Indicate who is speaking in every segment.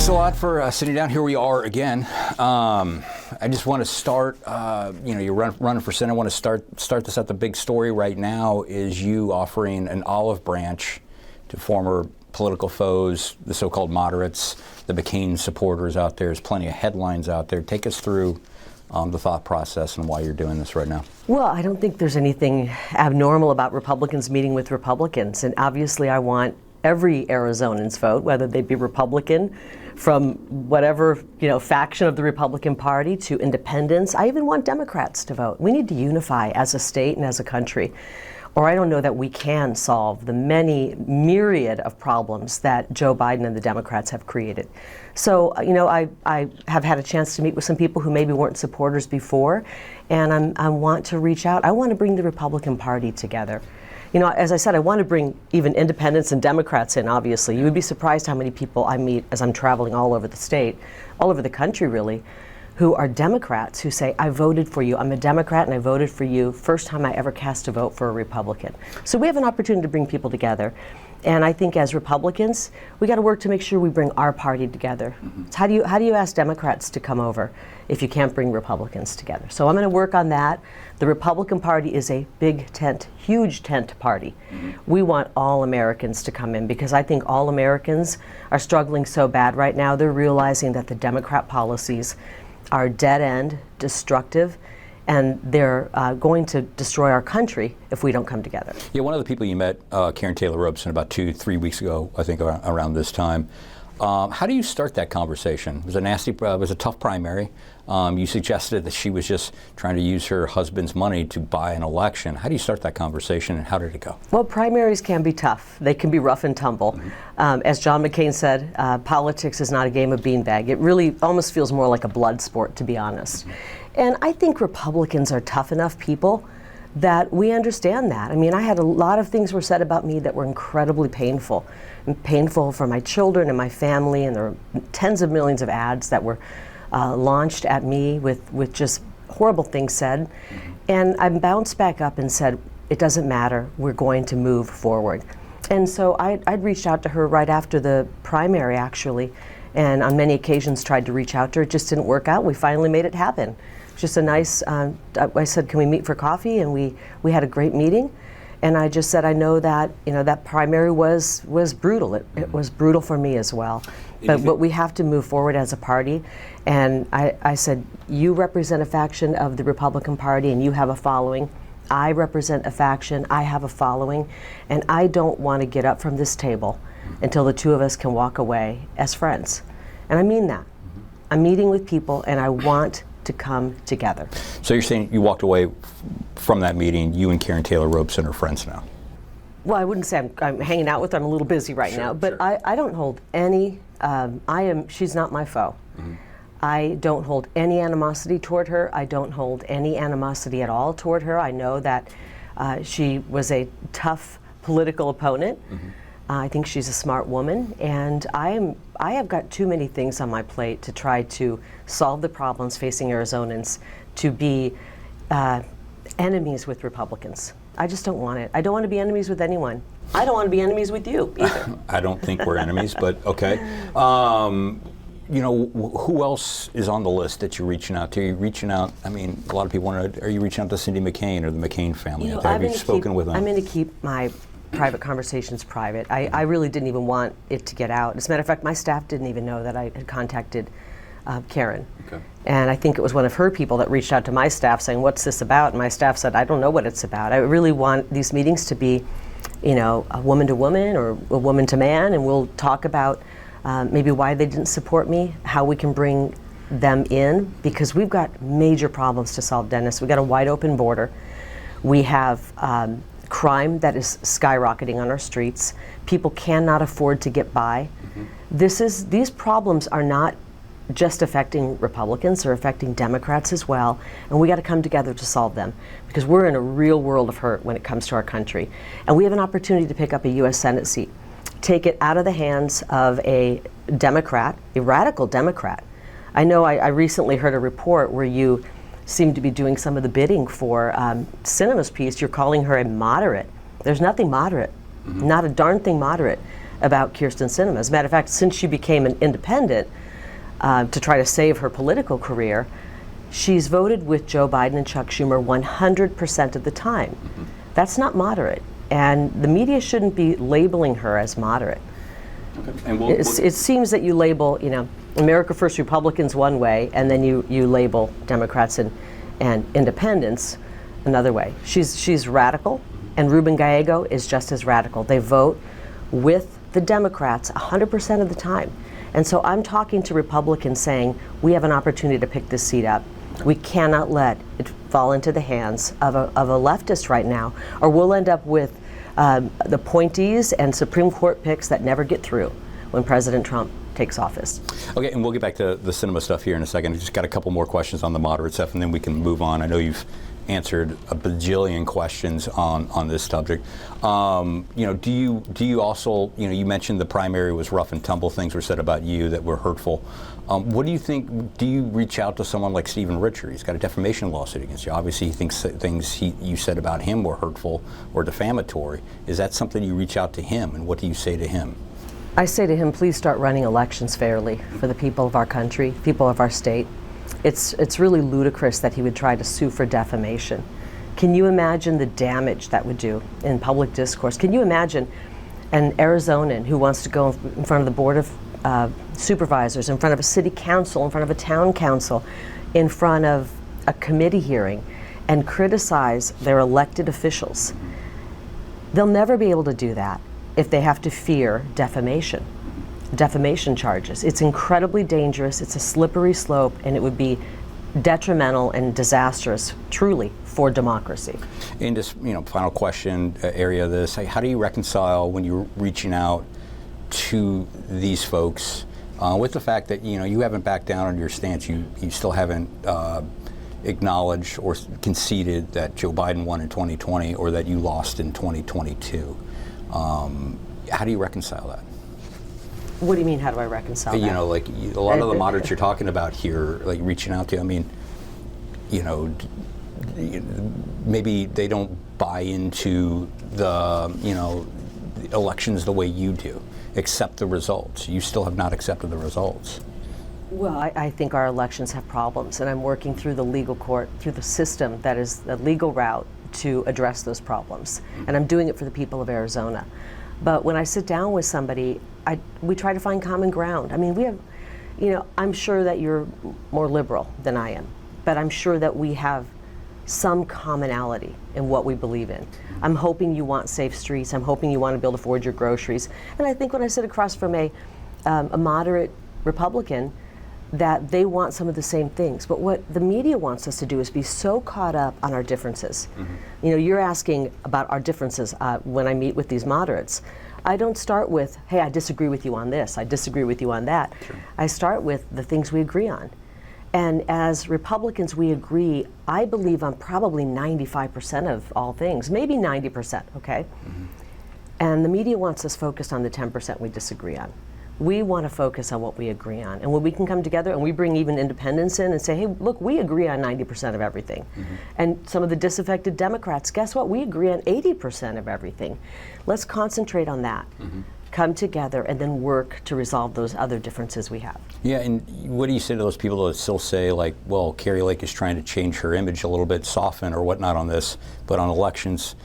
Speaker 1: Thanks a lot for sitting down. Here we are again. I just want to start, you're running for Senate. I want to start this out. The big story right now is you offering an olive branch to former political foes, the so-called moderates, the McCain supporters out there. There's plenty of headlines out there. Take us through the thought process and why you're doing this right now.
Speaker 2: Well, I don't think there's anything abnormal about Republicans meeting with Republicans. And obviously I want every Arizonan's vote, whether they be Republican, from whatever faction of the Republican Party to independents. I even want Democrats to vote. We need to unify as a state and as a country, or I don't know that we can solve the many myriad of problems that Joe Biden and the Democrats have created. So, I have had a chance to meet with some people who maybe weren't supporters before, and I want to reach out. I want to bring the Republican Party together. As I said, I want to bring even independents and Democrats in, obviously. You would be surprised how many people I meet as I'm traveling all over the state, all over the country really, who are Democrats who say, I voted for you. I'm a Democrat and I voted for you. First time I ever cast a vote for a Republican. So we have an opportunity to bring people together. And I think as Republicans, we got to work to make sure we bring our party together. So how do you ask Democrats to come over if you can't bring Republicans together? So I'm going to work on that. The Republican Party is a big tent, huge tent party. We want all Americans to come in because I think all Americans are struggling so bad right now. They're realizing that the Democrat policies are dead end, destructive, and they're going to destroy our country if we don't come together.
Speaker 1: Yeah, one of the people you met, Karen Taylor Robson, about 2-3 weeks ago, I think around this time. How do you start that conversation? It was a tough primary. You suggested that she was just trying to use her husband's money to buy an election. How do you start that conversation, and how did it go?
Speaker 2: Well, primaries can be tough. They can be rough and tumble. As John McCain said, politics is not a game of beanbag. It really almost feels more like a blood sport, to be honest. And I think Republicans are tough enough people that we understand that. I mean, I had a lot of things were said about me that were incredibly painful. Painful for my children and my family, and there were tens of millions of ads that were launched at me with just horrible things said. And I bounced back up and said, it doesn't matter, we're going to move forward. And so I'd reached out to her right after the primary, actually, and on many occasions tried to reach out to her. It just didn't work out. We finally made it happen. Just a nice, I said, can we meet for coffee? And we had a great meeting. And I just said, I know that, that primary was brutal. It was brutal for me as well. But we have to move forward as a party. And I said, you represent a faction of the Republican Party and you have a following. I represent a faction, I have a following. And I don't want to get up from this table until the two of us can walk away as friends. And I mean that. I'm meeting with people and I want to come together.
Speaker 1: So you're saying you walked away from that meeting, you and Karen Taylor Robson are friends now?
Speaker 2: Well, I wouldn't say I'm hanging out with her. I'm a little busy right now, but sure. I don't hold any, she's not my foe. I don't hold any animosity toward her. I don't hold any animosity at all toward her. I know that she was a tough political opponent. I think she's a smart woman, and I have got too many things on my plate to try to solve the problems facing Arizonans to be enemies with Republicans. I just don't want it. I don't want to be enemies with anyone. I don't want to be enemies with you either.
Speaker 1: I don't think we're enemies, but okay. Who else is on the list that you're reaching out to? Are you reaching out, a lot of people want to, are you reaching out to Cindy McCain or the McCain family? Have you spoken with them?
Speaker 2: I'm going to keep my private conversations private. I really didn't even want it to get out. As a matter of fact, my staff didn't even know that I had contacted Karen. Okay. And I think it was one of her people that reached out to my staff saying, what's this about? And my staff said, I don't know what it's about. I really want these meetings to be, a woman to woman or a woman to man, and we'll talk about maybe why they didn't support me, how we can bring them in, because we've got major problems to solve, Dennis. We've got a wide open border. We have crime that is skyrocketing on our streets. People cannot afford to get by. These problems are not just affecting Republicans, they're affecting Democrats as well, and we got to come together to solve them because we're in a real world of hurt when it comes to our country. And we have an opportunity to pick up a U.S. Senate seat, take it out of the hands of a Democrat, a radical Democrat. I know I recently heard a report where you seem to be doing some of the bidding for Sinema's piece. You're calling her a moderate. There's nothing moderate, not a darn thing moderate. about Kyrsten Sinema. As a matter of fact, since she became an independent to try to save her political career, she's voted with Joe Biden and Chuck Schumer 100% of the time. Mm-hmm. That's not moderate, and the media shouldn't be labeling her as moderate.
Speaker 1: Okay. And
Speaker 2: it seems that you label, America First Republicans one way, and then you label Democrats and independents another way. She's radical, and Ruben Gallego is just as radical. They vote with the Democrats 100% of the time. And so I'm talking to Republicans saying, we have an opportunity to pick this seat up. We cannot let it fall into the hands of a leftist right now, or we'll end up with the appointees and Supreme Court picks that never get through when President Trump takes office.
Speaker 1: Okay, and we'll get back to the Sinema stuff here in a second. I just got a couple more questions on the moderate stuff, and then we can move on. I know you've answered a bajillion questions on this subject. Do you also, you mentioned the primary was rough and tumble, things were said about you that were hurtful. What do you think, do you reach out to someone like Stephen Richer? He's got a defamation lawsuit against you. Obviously he thinks that things you said about him were hurtful or defamatory. Is that something you reach out to him, and what do you say to him?
Speaker 2: I say to him, please start running elections fairly for the people of our country, people of our state. It's really ludicrous that he would try to sue for defamation. Can you imagine the damage that would do in public discourse? Can you imagine an Arizonan who wants to go in front of the Board of Supervisors, in front of a city council, in front of a town council, in front of a committee hearing, and criticize their elected officials? They'll never be able to do that if they have to fear defamation charges. It's incredibly dangerous, it's a slippery slope, and it would be detrimental and disastrous, truly, for democracy.
Speaker 1: And just, final question area of this, how do you reconcile when you're reaching out to these folks with the fact that, you haven't backed down on your stance, you still haven't acknowledged or conceded that Joe Biden won in 2020 or that you lost in 2022? How do you reconcile that?
Speaker 2: What do you mean, how do I reconcile that?
Speaker 1: A lot of the moderates you're talking about here, like reaching out to, maybe they don't buy into the, elections the way you do, accept the results. You still have not accepted the results.
Speaker 2: Well, I think our elections have problems, and I'm working through the legal court, through the system that is the legal route to address those problems. And I'm doing it for the people of Arizona. But when I sit down with somebody, we try to find common ground. I mean, we have, I'm sure that you're more liberal than I am, but I'm sure that we have some commonality in what we believe in. I'm hoping you want safe streets. I'm hoping you want to be able to afford your groceries. And I think when I sit across from a moderate Republican, that they want some of the same things. But what the media wants us to do is be so caught up on our differences. Mm-hmm. You're asking about our differences when I meet with these moderates. I don't start with, hey, I disagree with you on this, I disagree with you on that. Sure. I start with the things we agree on. And as Republicans, we agree, I believe, on probably 95% of all things, maybe 90%, okay? Mm-hmm. And the media wants us focused on the 10% we disagree on. We want to focus on what we agree on. And when we can come together and we bring even independents in and say, hey, look, we agree on 90% of everything. Mm-hmm. And some of the disaffected Democrats, guess what? We agree on 80% of everything. Let's concentrate on that. Mm-hmm. Come together and then work to resolve those other differences we have. Yeah,
Speaker 1: and what do you say to those people that still say, like, well, Kari Lake is trying to change her image a little bit, soften or whatnot on this, but on elections,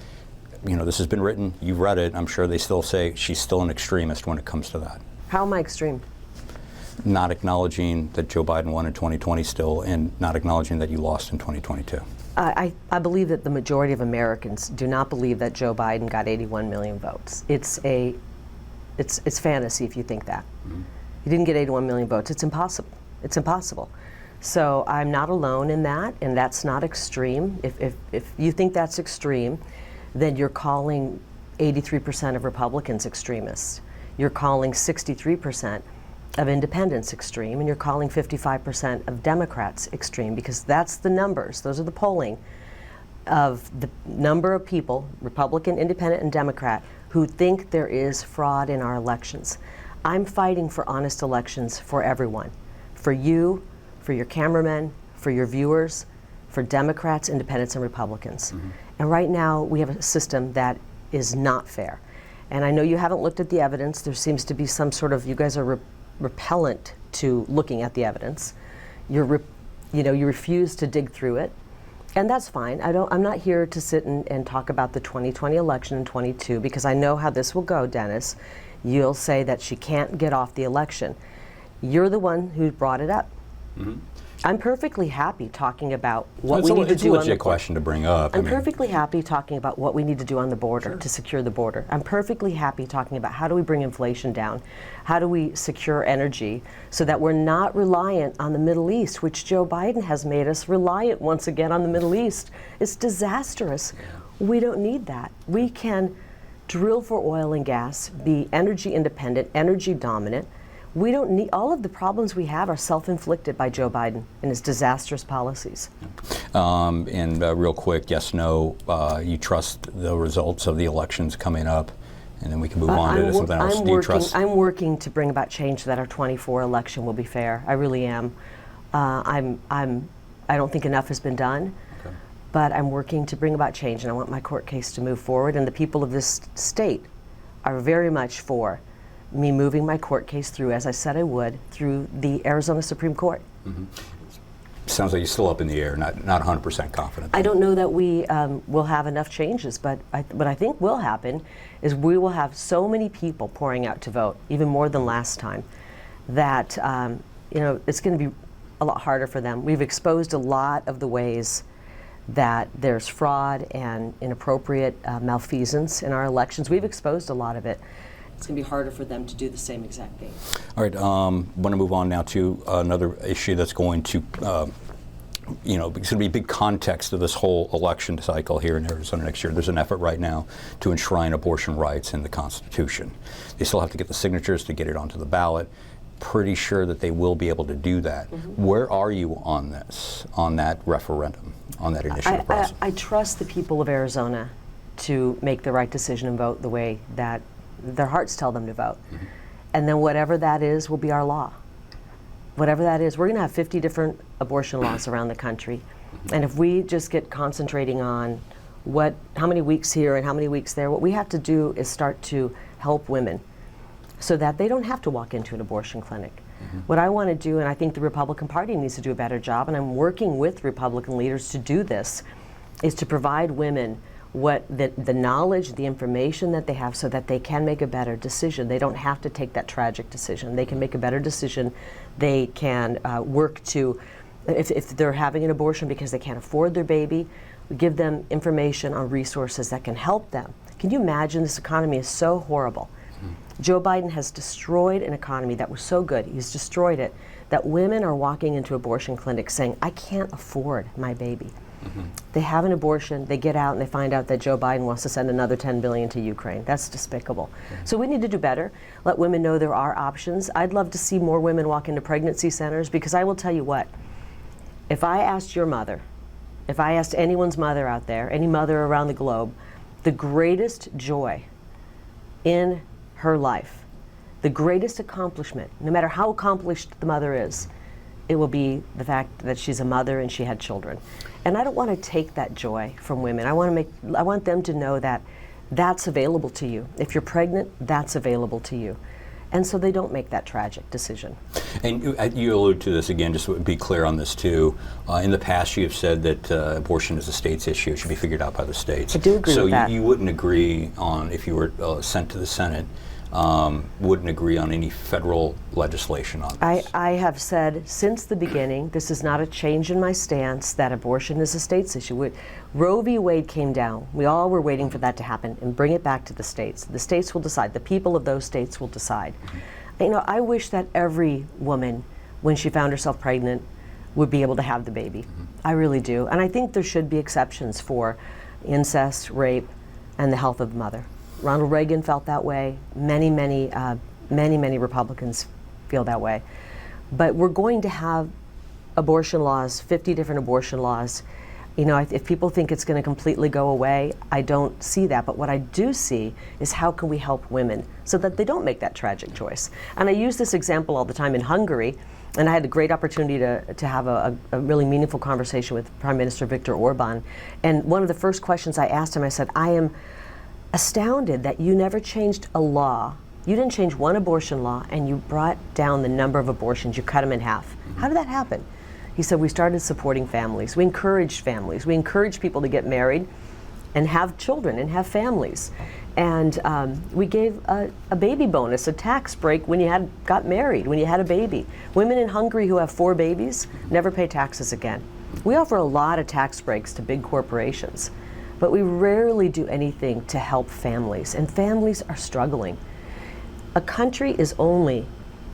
Speaker 1: this has been written, you've read it, I'm sure they still say she's still an extremist when it comes to that.
Speaker 2: How am I extreme?
Speaker 1: Not acknowledging that Joe Biden won in 2020 still, and not acknowledging that you lost in 2022.
Speaker 2: I believe that the majority of Americans do not believe that Joe Biden got 81 million votes. It's fantasy if you think that. Mm-hmm. He didn't get 81 million votes. It's impossible. It's impossible. So I'm not alone in that, and that's not extreme. If you think that's extreme, then you're calling 83% of Republicans extremists. You're calling 63% of independents extreme, and you're calling 55% of Democrats extreme, because that's the numbers, those are the polling of the number of people, Republican, Independent, and Democrat, who think there is fraud in our elections. I'm fighting for honest elections for everyone, for you, for your cameramen, for your viewers, for Democrats, Independents, and Republicans. Mm-hmm. And right now we have a system that is not fair. And I know you haven't looked at the evidence. There seems to be some sort of, you guys are repellent to looking at the evidence. You refuse to dig through it. And that's fine. I'm not here to sit and talk about the 2020 election in 22, because I know how this will go, Dennis. You'll say that she can't get off the election. You're the one who brought it up. Mm-hmm. I'm perfectly happy talking about what we need to do on the border. It's a legit
Speaker 1: question to bring up.
Speaker 2: I'm perfectly happy talking about what we need to do on the border to secure the border. I'm perfectly happy talking about how do we bring inflation down? How do we secure energy so that we're not reliant on the Middle East, which Joe Biden has made us reliant once again on the Middle East. It's disastrous. We don't need that. We can drill for oil and gas, be energy independent, energy dominant. We don't need, all of the problems we have are self-inflicted by Joe Biden and his disastrous policies.
Speaker 1: Real quick, yes, no, you trust the results of the elections coming up, and then we can move on to something else. Do you trust?
Speaker 2: I'm working to bring about change so that our 24 election will be fair. I really am. I don't think enough has been done, but I'm working to bring about change, and I want my court case to move forward, and the people of this state are very much for me moving my court case through, as I said I would, through the Arizona Supreme Court.
Speaker 1: Mm-hmm. Sounds like you're still up in the air, not 100% confident.
Speaker 2: I don't know that we will have enough changes, but what I think will happen is we will have so many people pouring out to vote, even more than last time, that it's going to be a lot harder for them. We've exposed a lot of the ways that there's fraud and inappropriate malfeasance in our elections. We've exposed a lot of it. It's going to be harder for them to do the same exact thing.
Speaker 1: All right, want to move on now to another issue that's going to, it's going to be a big context of this whole election cycle here in Arizona next year. There's an effort right now to enshrine abortion rights in the Constitution. They still have to get the signatures to get it onto the ballot. Pretty sure that they will be able to do that. Mm-hmm. Where are you on this, on that referendum, on that initiative process?
Speaker 2: I trust the people of Arizona to make the right decision and vote the way that their hearts tell them to vote. Mm-hmm. And then whatever that is will be our law. Whatever that is, we're going to have 50 different abortion laws around the country. Mm-hmm. And if we just get concentrating on how many weeks here and how many weeks there, what we have to do is start to help women so that they don't have to walk into an abortion clinic. Mm-hmm. What I want to do, and I think the Republican Party needs to do a better job, and I'm working with Republican leaders to do this, is to provide women the knowledge, the information that they have so that they can make a better decision. They don't have to take that tragic decision. They can make a better decision. They can work to, if they're having an abortion because they can't afford their baby, we give them information on resources that can help them. Can you imagine? This economy is so horrible. Mm-hmm. Joe Biden has destroyed an economy that was so good. He's destroyed it, that women are walking into abortion clinics saying, I can't afford my baby. Mm-hmm. They have an abortion, they get out and they find out that Joe Biden wants to send another $10 billion to Ukraine. That's despicable. Mm-hmm. So we need to do better. Let women know there are options. I'd love to see more women walk into pregnancy centers, because I will tell you what, if I asked your mother, if I asked anyone's mother out there, any mother around the globe, the greatest joy in her life, the greatest accomplishment, no matter how accomplished the mother is, it will be the fact that she's a mother and she had children. And I don't want to take that joy from women. I want them to know that that's available to you. If you're pregnant, that's available to you. And so they don't make that tragic decision. And
Speaker 1: you allude to this again, just to be clear on this too. In the past, you have said that abortion is a state's issue. It should be figured out by the states.
Speaker 2: I do agree with that.
Speaker 1: So you wouldn't agree on, if you were sent to the Senate, wouldn't agree on any federal legislation on this?
Speaker 2: I have said since the beginning, this is not a change in my stance, that abortion is a state's issue. Roe v. Wade came down. We all were waiting for that to happen, and bring it back to the states. The states will decide. The people of those states will decide. Mm-hmm. I wish that every woman, when she found herself pregnant, would be able to have the baby. Mm-hmm. I really do. And I think there should be exceptions for incest, rape, and the health of the mother. Ronald Reagan felt that way. Many Republicans feel that way. But we're going to have abortion laws, 50 different abortion laws. If people think it's going to completely go away, I don't see that. But what I do see is how can we help women so that they don't make that tragic choice. And I use this example all the time in Hungary, and I had a great opportunity to have a really meaningful conversation with Prime Minister Viktor Orban. And one of the first questions I asked him, I said, astounded that you never changed a law. You didn't change one abortion law, and you brought down the number of abortions. You cut them in half. How did that happen? He said, we started supporting families. We encouraged families. We encouraged people to get married and have children and have families. And we gave a baby bonus, a tax break when you got married, when you had a baby. Women in Hungary who have 4 babies never pay taxes again. We offer a lot of tax breaks to big corporations, but we rarely do anything to help families, and families are struggling. A country is only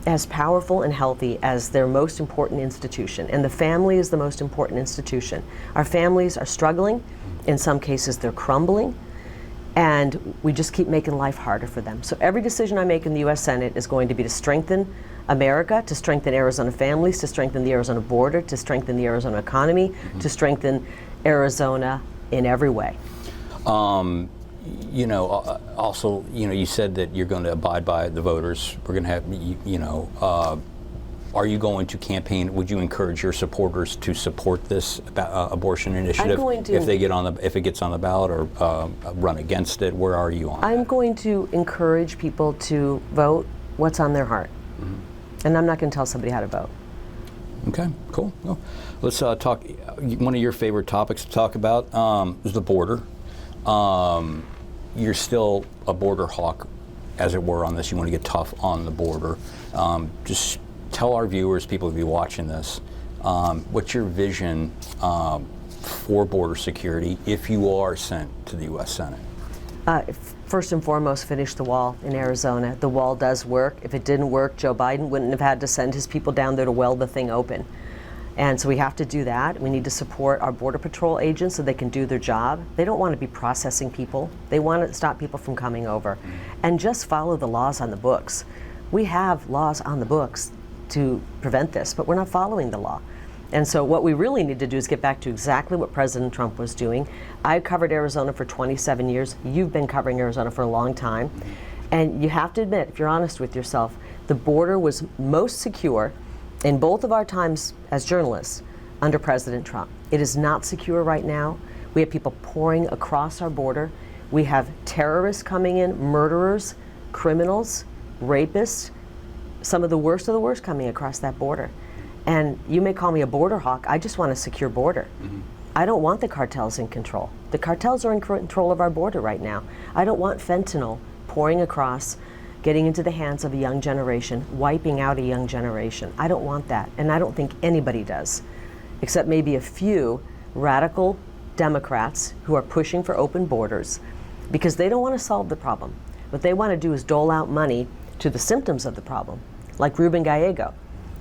Speaker 2: as powerful and healthy as their most important institution, and the family is the most important institution. Our families are struggling. In some cases, they're crumbling, and we just keep making life harder for them. So every decision I make in the U.S. Senate is going to be to strengthen America, to strengthen Arizona families, to strengthen the Arizona border, to strengthen the Arizona economy, to strengthen Arizona in every way.
Speaker 1: You know, also, you know, you said that you're going to abide by the voters. We're going to have, you know, are you going to campaign? Would you encourage your supporters to support this abortion initiative
Speaker 2: I'm going to,
Speaker 1: if they get on the, if it gets on the ballot, or run against it? Where are you on
Speaker 2: I'm
Speaker 1: that?
Speaker 2: going to encourage people to vote what's on their heart, and I'm not going to tell somebody how to vote.
Speaker 1: Okay, cool. Well, let's talk. One of your favorite topics to talk about is the border. You're still a border hawk, as it were, on this. You want to get tough on the border. Just tell our viewers, people who be watching this, what's your vision for border security if you are sent to the U.S. Senate?
Speaker 2: First and foremost, finish the wall in Arizona. The wall does work. If it didn't work, Joe Biden wouldn't have had to send his people down there to weld the thing open. And so we have to do that. We need to support our Border Patrol agents so they can do their job. They don't want to be processing people. They want to stop people from coming over. And just follow the laws on the books. We have laws on the books to prevent this, but we're not following the law. And so what we really need to do is get back to exactly what President Trump was doing. I've covered Arizona for 27 years. You've been covering Arizona for a long time. And you have to admit, if you're honest with yourself, the border was most secure in both of our times as journalists under President Trump. It is not secure right now. We have people pouring across our border. We have terrorists coming in, murderers, criminals, rapists, some of the worst coming across that border. And you may call me a border hawk. I just want a secure border. I don't want the cartels in control. The cartels are in control of our border right now. I don't want fentanyl pouring across, getting into the hands of a young generation, wiping out a young generation. I don't want that, and I don't think anybody does, except maybe a few radical Democrats who are pushing for open borders because they don't want to solve the problem. What they want to do is dole out money to the symptoms of the problem, like Ruben Gallego.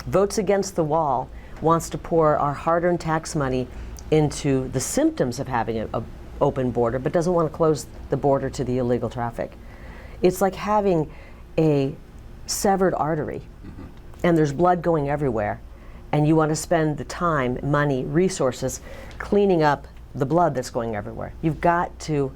Speaker 2: Votes Against the Wall wants to pour our hard-earned tax money into the symptoms of having an open border, but doesn't want to close the border to the illegal traffic. It's like having a severed artery, and there's blood going everywhere, and you want to spend the time, money, resources cleaning up the blood that's going everywhere. You've got to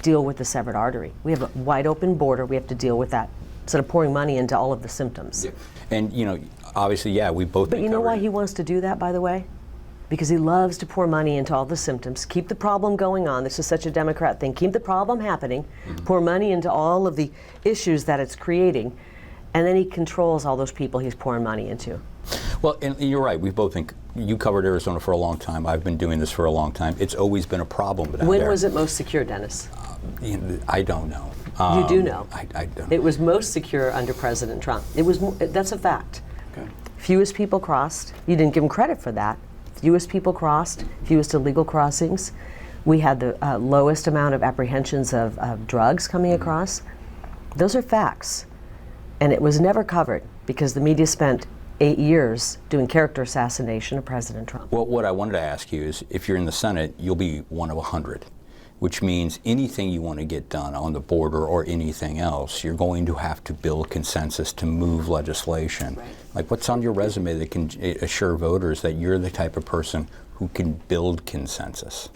Speaker 2: deal with the severed artery. We have a wide open border. We have to deal with that instead of pouring money into all of the symptoms.
Speaker 1: Yeah. And, you know, obviously, yeah, we both.
Speaker 2: But you know why he wants to do that, by the way? Because he loves to pour money into all the symptoms, keep the problem going on. This is such a Democrat thing. Keep the problem happening, pour money into all of the issues that it's creating, and then he controls all those people he's pouring money into.
Speaker 1: Well, and you're right. We both think, you covered Arizona for a long time. I've been doing this for a long time. It's always been a problem.
Speaker 2: When was it most secure, Dennis?
Speaker 1: I don't know.
Speaker 2: You do know.
Speaker 1: I don't.
Speaker 2: It was most secure under President Trump. That's a fact.
Speaker 1: Okay.
Speaker 2: Fewest people crossed. You didn't give him credit for that. Fewest people crossed, fewest illegal crossings. We had the lowest amount of apprehensions of drugs coming across. Those are facts. And it was never covered because the media spent 8 years doing character assassination of President Trump.
Speaker 1: Well, what I wanted to ask you is, if you're in the Senate, you'll be one of 100, which means anything you want to get done on the border or anything else, you're going to have to build consensus to move legislation.
Speaker 2: Right.
Speaker 1: Like, what's on your resume that can assure voters that you're the type of person who can build consensus?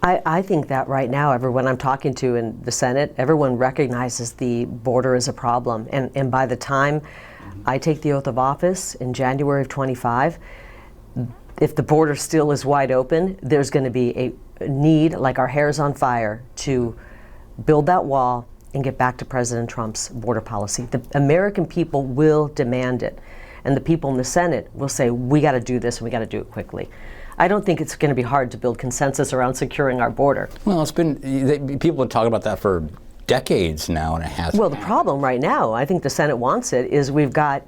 Speaker 2: I think that right now, everyone I'm talking to in the Senate, everyone recognizes the border is a problem. And by the time I take the oath of office in January of 25, if the border still is wide open, there's going to be a need, like our hair's on fire, to build that wall, and get back to President Trump's border policy. The American people will demand it. And the people in the Senate will say, we got to do this and we got to do it quickly. I don't think it's going to be hard to build consensus around securing our border.
Speaker 1: Well, it's been, people have talked about that for decades now, and it hasn't.
Speaker 2: Well, the problem right now, I think the Senate wants it, is we've got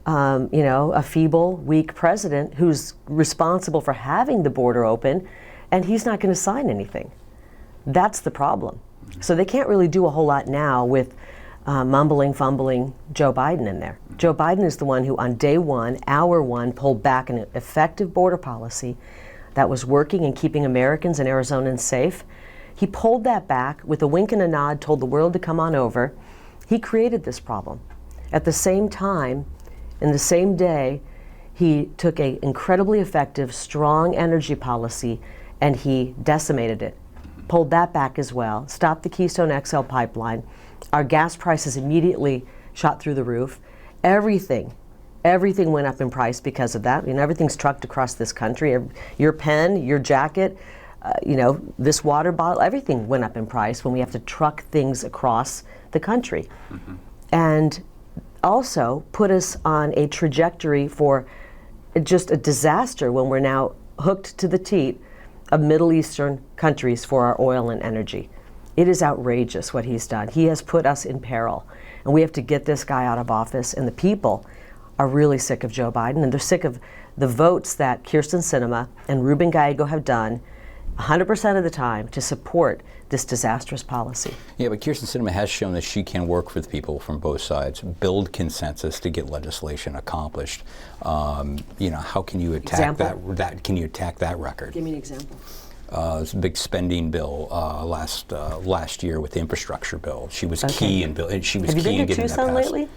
Speaker 2: a feeble, weak president who's responsible for having the border open, and he's not going to sign anything. That's the problem. So they can't really do a whole lot now with mumbling, fumbling Joe Biden in there. Joe Biden is the one who on day one, hour one, pulled back an effective border policy that was working and keeping Americans and Arizonans safe. He pulled that back with a wink and a nod, told the world to come on over. He created this problem. At the same time, in the same day, he took an incredibly effective, strong energy policy and he decimated it. Pulled that back as well, stopped the Keystone XL pipeline. Our gas prices immediately shot through the roof. Everything went up in price because of that. Everything's trucked across this country. Your pen, your jacket, this water bottle, everything went up in price when we have to truck things across the country. Mm-hmm. And also put us on a trajectory for just a disaster when we're now hooked to the teat of Middle Eastern countries for our oil and energy. It is outrageous what he's done. He has put us in peril, and we have to get this guy out of office. And the people are really sick of Joe Biden, and they're sick of the votes that Kyrsten Sinema and Ruben Gallego have done 100% of the time to support this disastrous policy.
Speaker 1: Yeah, but Kyrsten Sinema has shown that she can work with people from both sides, build consensus to get legislation accomplished. How can you attack that? Can you attack that record?
Speaker 2: Give me an example.
Speaker 1: There's a big spending bill last year with the infrastructure bill. She was key in building. She was key in getting that passed. Have you been to Tucson lately?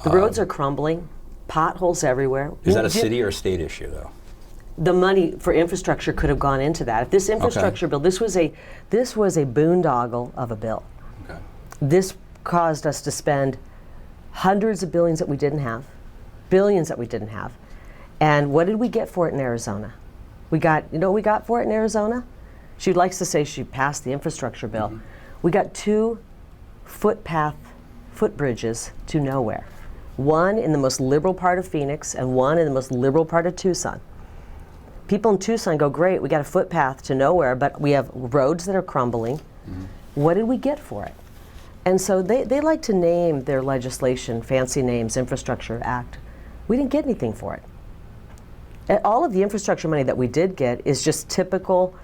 Speaker 2: The roads are crumbling, potholes everywhere.
Speaker 1: Is that a city or a state issue, though?
Speaker 2: The money for infrastructure could have gone into that. If this infrastructure bill, this was a boondoggle of a bill. Okay. This caused us to spend hundreds of billions that we didn't have, billions that we didn't have. And what did we get for it in Arizona? We got, what we got for it in Arizona? She likes to say she passed the infrastructure bill. Mm-hmm. We got 2 footbridges to nowhere. One in the most liberal part of Phoenix and one in the most liberal part of Tucson. People in Tucson go, great, we got a footpath to nowhere, but we have roads that are crumbling. Mm-hmm. What did we get for it? And so they like to name their legislation, fancy names, Infrastructure Act. We didn't get anything for it. And all of the infrastructure money that we did get is just typical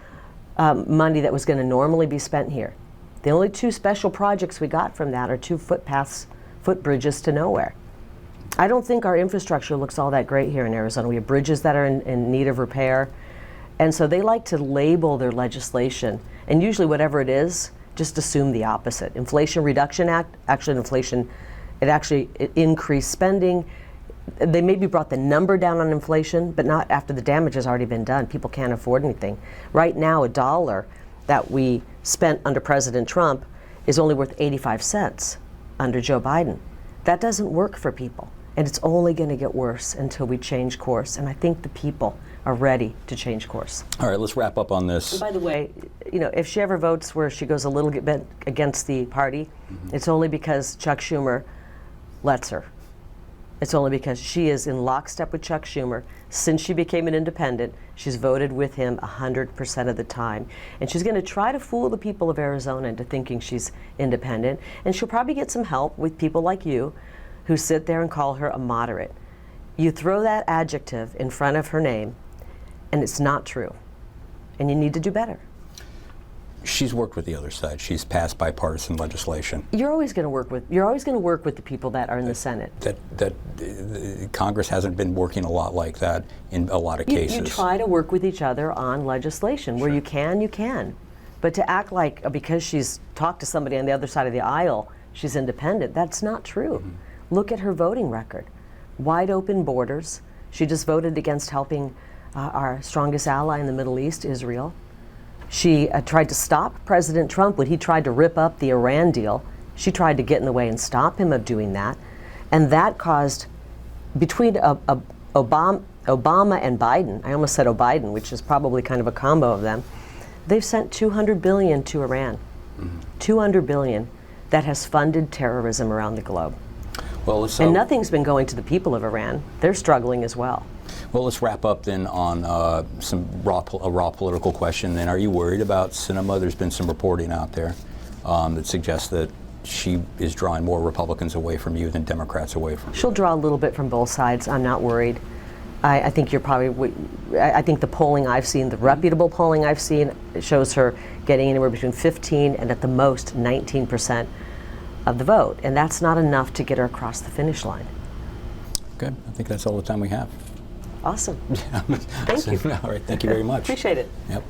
Speaker 2: money that was going to normally be spent here. The only 2 special projects we got from that are 2 footbridges to nowhere. I don't think our infrastructure looks all that great here in Arizona. We have bridges that are in need of repair. And so they like to label their legislation, and usually whatever it is, just assume the opposite. Inflation Reduction Act, it increased spending. They maybe brought the number down on inflation, but not after the damage has already been done. People can't afford anything. Right now, $1 that we spent under President Trump is only worth 85 cents under Joe Biden. That doesn't work for people. And it's only going to get worse until we change course. And I think the people are ready to change course.
Speaker 1: All right, let's wrap up on this.
Speaker 2: And by the way, if she ever votes where she goes a little bit against the party, it's only because Chuck Schumer lets her. It's only because she is in lockstep with Chuck Schumer. Since she became an independent, she's voted with him 100% of the time. And she's going to try to fool the people of Arizona into thinking she's independent. And she'll probably get some help with people like you who sit there and call her a moderate. You throw that adjective in front of her name, and it's not true. And you need to do better.
Speaker 1: She's worked with the other side. She's passed bipartisan legislation.
Speaker 2: You're always going to work with the people that are in the Senate.
Speaker 1: That Congress hasn't been working a lot like that in a lot of cases.
Speaker 2: You try to work with each other on legislation. Where you can. But to act like because she's talked to somebody on the other side of the aisle, she's independent, that's not true. Mm-hmm. Look at her voting record. Wide open borders. She just voted against helping our strongest ally in the Middle East, Israel. She tried to stop President Trump when he tried to rip up the Iran deal. She tried to get in the way and stop him of doing that. And that caused, between Obama and Biden, I almost said O'Biden, which is probably kind of a combo of them, they've sent $200 billion to Iran. $200 billion that has funded terrorism around the globe.
Speaker 1: Well,
Speaker 2: And nothing's been going to the people of Iran. They're struggling as well.
Speaker 1: Well, let's wrap up then on a raw political question. Then, are you worried about Sinema? There's been some reporting out there that suggests that she is drawing more Republicans away from you than Democrats away from you.
Speaker 2: She'll draw a little bit from both sides. I'm not worried. I think you're probably. I think the polling I've seen, the reputable polling I've seen, shows her getting anywhere between 15 and at the most 19% of the vote, and that's not enough to get her across the finish line.
Speaker 1: Good. I think that's all the time we have.
Speaker 2: Awesome.
Speaker 1: Thank you. All right. Thank you very much.
Speaker 2: Appreciate it.
Speaker 1: Yep.